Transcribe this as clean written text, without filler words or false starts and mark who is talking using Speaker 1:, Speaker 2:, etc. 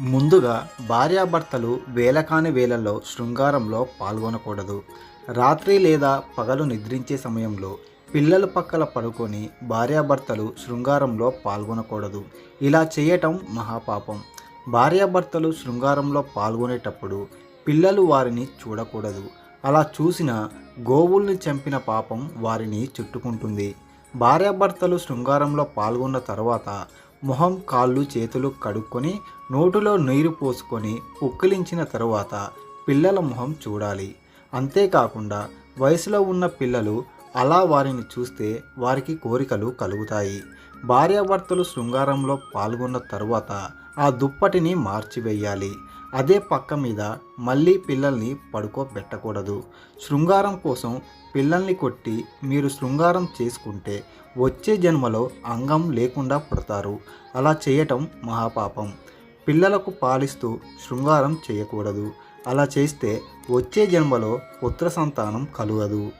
Speaker 1: ముందుగా భార్యాభర్తలు వేళకాని వేళల్లో శృంగారంలో పాల్గొనకూడదు. రాత్రి లేదా పగలు నిద్రించే సమయంలో పిల్లల పక్కల పడుకొని భార్యాభర్తలు శృంగారంలో పాల్గొనకూడదు. ఇలా చేయటం మహాపాపం. భార్యాభర్తలు శృంగారంలో పాల్గొనేటప్పుడు పిల్లలు వారిని చూడకూడదు. అలా చూసిన గోవుల్ని చంపిన పాపం వారిని చుట్టుకుంటుంది. భార్యాభర్తలు శృంగారంలో పాల్గొన్న తర్వాత మొహం, కాళ్ళు, చేతులు కడుక్కొని నోటిలో నీరు పోసుకొని పుక్కిలించిన తరువాత పిల్లల మొహం చూడాలి. అంతేకాకుండా వయసులో ఉన్న పిల్లలు అలా వారిని చూస్తే వారికి కోరికలు కలుగుతాయి. భార్యాభర్తలు శృంగారంలో పాల్గొన్న తరువాత ఆ దుప్పటిని మార్చివేయాలి. అదే పక్క మీద మళ్ళీ పిల్లల్ని పడుకోబెట్టకూడదు. శృంగారం కోసం పిల్లల్ని కొట్టి మీరు శృంగారం చేసుకుంటే వచ్చే జన్మలో అంగం లేకుండా పుడతారు. అలా చేయటం మహాపాపం. పిల్లలకు పాలిస్తూ శృంగారం చేయకూడదు. అలా చేస్తే వచ్చే జన్మలో పుత్ర సంతానం కలుగదు.